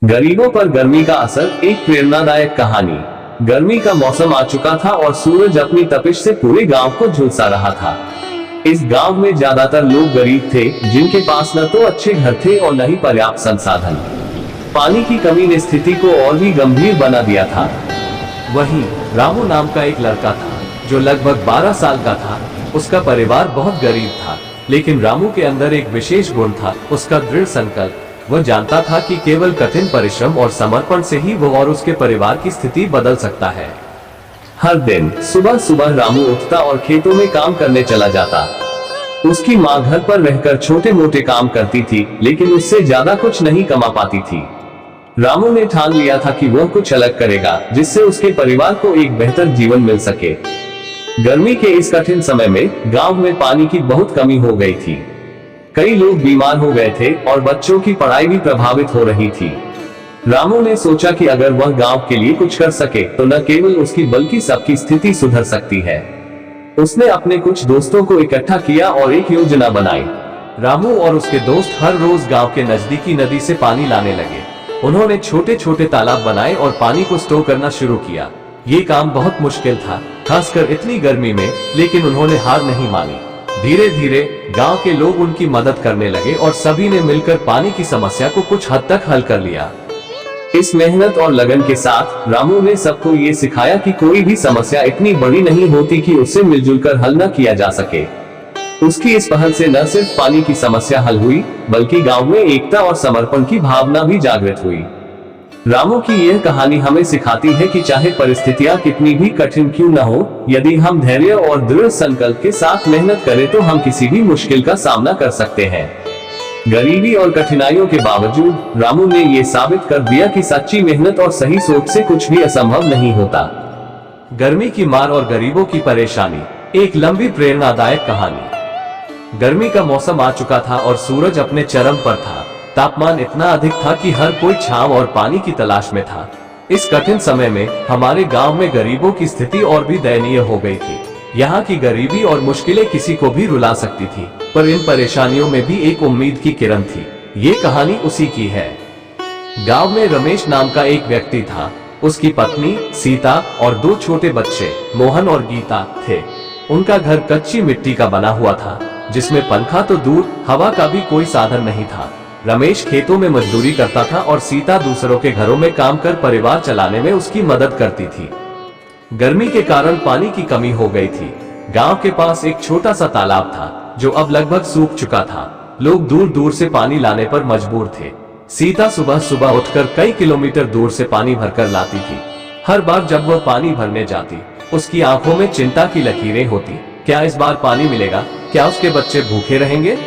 गरीबों पर गर्मी का असर, एक प्रेरणादायक कहानी। गर्मी का मौसम आ चुका था और सूरज अपनी तपिश से पूरे गांव को झुलसा रहा था। इस गांव में ज्यादातर लोग गरीब थे, जिनके पास न तो अच्छे घर थे और न ही पर्याप्त संसाधन। पानी की कमी ने स्थिति को और भी गंभीर बना दिया था। वहीं रामू नाम का एक लड़का था जो लगभग 12 साल का था। उसका परिवार बहुत गरीब था, लेकिन रामू के अंदर एक विशेष गुण था, उसका दृढ़ संकल्प। वह जानता था कि केवल कठिन परिश्रम और समर्पण से ही वो और उसके परिवार की स्थिति बदल सकता है। हर दिन सुबह सुबह रामू उठता और खेतों में काम करने चला जाता। उसकी माँ घर पर रहकर छोटे मोटे काम करती थी, लेकिन उससे ज्यादा कुछ नहीं कमा पाती थी। रामू ने ठान लिया था कि वह कुछ अलग करेगा, जिससे उसके परिवार को एक बेहतर जीवन मिल सके। गर्मी के इस कठिन समय में गांव में पानी की बहुत कमी हो गई थी। कई लोग बीमार हो गए थे और बच्चों की पढ़ाई भी प्रभावित हो रही थी। रामू ने सोचा कि अगर वह गांव के लिए कुछ कर सके तो न केवल उसकी बल्कि सबकी स्थिति सुधर सकती है। उसने अपने कुछ दोस्तों को इकट्ठा किया और एक योजना बनाई। रामू और उसके दोस्त हर रोज गांव के नजदीकी नदी से पानी लाने लगे। उन्होंने छोटे छोटे तालाब बनाए और पानी को स्टोर करना शुरू किया। ये काम बहुत मुश्किल था, खासकर इतनी गर्मी में, लेकिन उन्होंने हार नहीं मानी। धीरे धीरे गांव के लोग उनकी मदद करने लगे और सभी ने मिलकर पानी की समस्या को कुछ हद तक हल कर लिया। इस मेहनत और लगन के साथ रामू ने सबको ये सिखाया कि कोई भी समस्या इतनी बड़ी नहीं होती कि उसे मिलजुल कर हल न किया जा सके। उसकी इस पहल से न सिर्फ पानी की समस्या हल हुई, बल्कि गांव में एकता और समर्पण की भावना भी जागृत हुई। रामू की यह कहानी हमें सिखाती है कि चाहे परिस्थितियां कितनी भी कठिन क्यों न हो, यदि हम धैर्य और दृढ़ संकल्प के साथ मेहनत करें तो हम किसी भी मुश्किल का सामना कर सकते हैं। गरीबी और कठिनाइयों के बावजूद रामू ने ये साबित कर दिया कि सच्ची मेहनत और सही सोच से कुछ भी असंभव नहीं होता। गर्मी की मार और गरीबों की परेशानी, एक लंबी प्रेरणादायक कहानी। गर्मी का मौसम आ चुका था और सूरज अपने चरम पर था। तापमान इतना अधिक था कि हर कोई छांव और पानी की तलाश में था। इस कठिन समय में हमारे गांव में गरीबों की स्थिति और भी दयनीय हो गई थी। यहाँ की गरीबी और मुश्किलें किसी को भी रुला सकती थी, पर इन परेशानियों में भी एक उम्मीद की किरण थी। ये कहानी उसी की है। गांव में रमेश नाम का एक व्यक्ति था। उसकी पत्नी सीता और 2 छोटे बच्चे मोहन और गीता थे। उनका घर कच्ची मिट्टी का बना हुआ था, जिसमें पंखा तो दूर, हवा का भी कोई साधन नहीं था। रमेश खेतों में मजदूरी करता था और सीता दूसरों के घरों में काम कर परिवार चलाने में उसकी मदद करती थी। गर्मी के कारण पानी की कमी हो गई थी। गांव के पास एक छोटा सा तालाब था, जो अब लगभग सूख चुका था। लोग दूर दूर से पानी लाने पर मजबूर थे। सीता सुबह सुबह उठकर कई किलोमीटर दूर से पानी भरकर लाती थी। हर बार जब वह पानी भरने जाती, उसकी आंखों में चिंता की लकीरें होती। क्या इस बार पानी मिलेगा? क्या उसके बच्चे भूखे रहेंगे?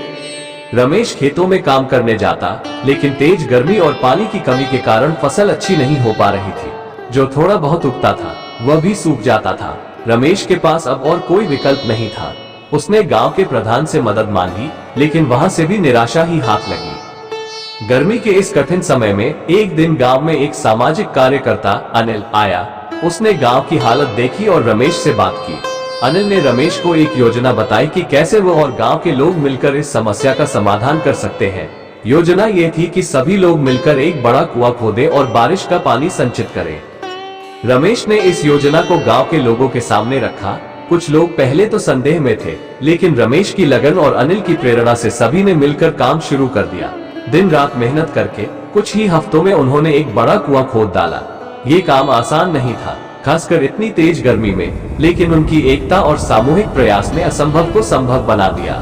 रमेश खेतों में काम करने जाता, लेकिन तेज गर्मी और पानी की कमी के कारण फसल अच्छी नहीं हो पा रही थी। जो थोड़ा बहुत उगता था, वह भी सूख जाता था। रमेश के पास अब और कोई विकल्प नहीं था। उसने गांव के प्रधान से मदद मांगी, लेकिन वहां से भी निराशा ही हाथ लगी। गर्मी के इस कठिन समय में एक दिन गांव में एक सामाजिक कार्यकर्ता अनिल आया। उसने गांव की हालत देखी और रमेश से बात की। अनिल ने रमेश को एक योजना बताई कि कैसे वो और गांव के लोग मिलकर इस समस्या का समाधान कर सकते हैं। योजना ये थी कि सभी लोग मिलकर एक बड़ा कुआं खोदें और बारिश का पानी संचित करें। रमेश ने इस योजना को गांव के लोगों के सामने रखा। कुछ लोग पहले तो संदेह में थे, लेकिन रमेश की लगन और अनिल की प्रेरणा से सभी ने मिलकर काम शुरू कर दिया। दिन रात मेहनत करके कुछ ही हफ्तों में उन्होंने एक बड़ा कुआं खोद डाला। ये काम आसान नहीं था, खासकर इतनी तेज गर्मी में, लेकिन उनकी एकता और सामूहिक प्रयास ने असंभव को संभव बना दिया।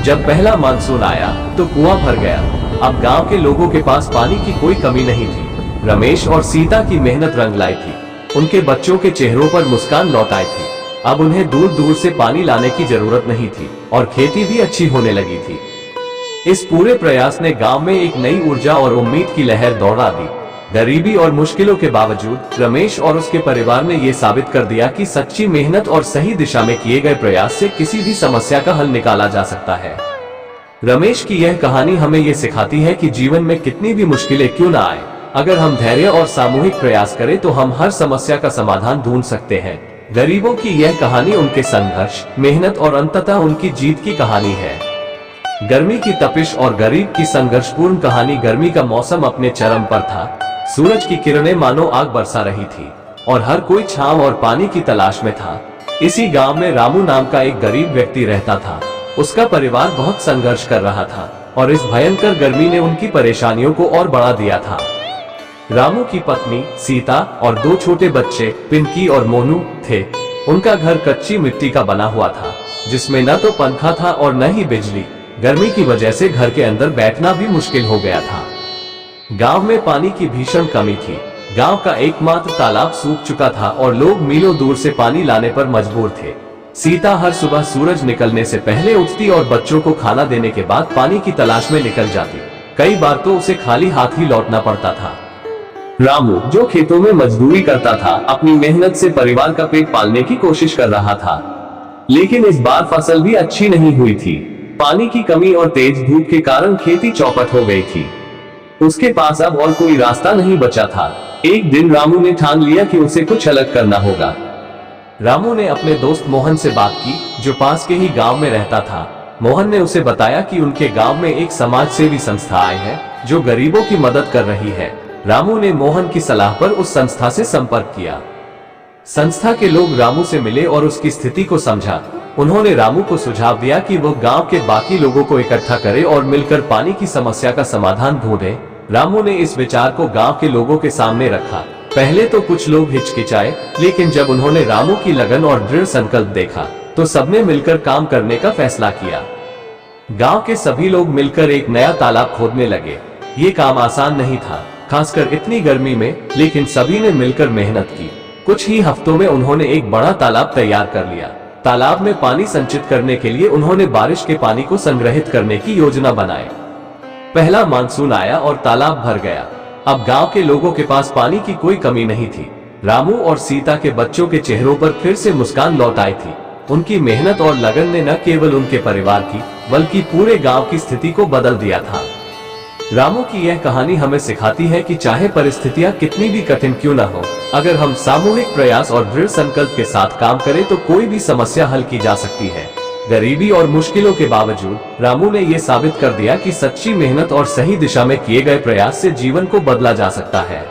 जब पहला मानसून आया तो कुआं भर गया। अब गांव के लोगों के पास पानी की कोई कमी नहीं थी। रमेश और सीता की मेहनत रंग लाई थी। उनके बच्चों के चेहरों पर मुस्कान लौट आई थी। अब उन्हें दूर दूर से पानी लाने की जरूरत नहीं थी और खेती भी अच्छी होने लगी थी। इस पूरे प्रयास ने गांव में एक नई ऊर्जा और उम्मीद की लहर दौड़ा दी। गरीबी और मुश्किलों के बावजूद रमेश और उसके परिवार ने यह साबित कर दिया कि सच्ची मेहनत और सही दिशा में किए गए प्रयास से किसी भी समस्या का हल निकाला जा सकता है। रमेश की यह कहानी हमें यह सिखाती है कि जीवन में कितनी भी मुश्किलें क्यों न आए, अगर हम धैर्य और सामूहिक प्रयास करें तो हम हर समस्या का समाधान ढूंढ सकते हैं। गरीबों की यह कहानी उनके संघर्ष, मेहनत और अंततः उनकी जीत की कहानी है। गर्मी की तपिश और गरीब की संघर्षपूर्ण कहानी। गर्मी का मौसम अपने चरम पर था। सूरज की किरणें मानो आग बरसा रही थी और हर कोई छांव और पानी की तलाश में था। इसी गांव में रामू नाम का एक गरीब व्यक्ति रहता था। उसका परिवार बहुत संघर्ष कर रहा था और इस भयंकर गर्मी ने उनकी परेशानियों को और बढ़ा दिया था। रामू की पत्नी सीता और 2 छोटे बच्चे पिंकी और मोनू थे। उनका घर कच्ची मिट्टी का बना हुआ था, जिसमें न तो पंखा था और न ही बिजली। गर्मी की वजह से घर के अंदर बैठना भी मुश्किल हो गया था। गांव में पानी की भीषण कमी थी। गांव का एकमात्र तालाब सूख चुका था और लोग मीलों दूर से पानी लाने पर मजबूर थे। सीता हर सुबह सूरज निकलने से पहले उठती और बच्चों को खाना देने के बाद पानी की तलाश में निकल जाती। कई बार तो उसे खाली हाथ ही लौटना पड़ता था। रामू, जो खेतों में मजदूरी करता था, अपनी मेहनत से परिवार का पेट पालने की कोशिश कर रहा था, लेकिन इस बार फसल भी अच्छी नहीं हुई थी। पानी की कमी और तेज धूप के कारण खेती चौपट हो गई थी। उसके पास अब और कोई रास्ता नहीं बचा था। एक दिन रामू ने ठान लिया कि उसे कुछ अलग करना होगा। रामू ने अपने दोस्त मोहन से बात की, जो पास के ही गांव में रहता था। मोहन ने उसे बताया कि उनके गांव में एक समाज सेवी संस्था आई है जो गरीबों की मदद कर रही है। रामू ने मोहन की सलाह पर उस संस्था से संपर्क किया। संस्था के लोग रामू से मिले और उसकी स्थिति को समझा। उन्होंने रामू को सुझाव दिया कि वो गांव के बाकी लोगों को इकट्ठा करे और मिलकर पानी की समस्या का समाधान ढूंढे। रामू ने इस विचार को गांव के लोगों के सामने रखा। पहले तो कुछ लोग हिचकिचाए, लेकिन जब उन्होंने रामू की लगन और दृढ़ संकल्प देखा तो सबने मिलकर काम करने का फैसला किया। गांव के सभी लोग मिलकर एक नया तालाब खोदने लगे। ये काम आसान नहीं था, खासकर इतनी गर्मी में, लेकिन सभी ने मिलकर मेहनत की। कुछ ही हफ्तों में उन्होंने एक बड़ा तालाब तैयार कर लिया। तालाब में पानी संचित करने के लिए उन्होंने बारिश के पानी को संग्रहित करने की योजना बनाई। पहला मानसून आया और तालाब भर गया। अब गांव के लोगों के पास पानी की कोई कमी नहीं थी। रामू और सीता के बच्चों के चेहरों पर फिर से मुस्कान लौट आई थी। उनकी मेहनत और लगन ने न केवल उनके परिवार की, बल्कि पूरे गांव की स्थिति को बदल दिया था। रामू की यह कहानी हमें सिखाती है कि चाहे परिस्थितियां कितनी भी कठिन क्यों न हो, अगर हम सामूहिक प्रयास और दृढ़ संकल्प के साथ काम करें तो कोई भी समस्या हल की जा सकती है। गरीबी और मुश्किलों के बावजूद रामू ने यह साबित कर दिया कि सच्ची मेहनत और सही दिशा में किए गए प्रयास से जीवन को बदला जा सकता है।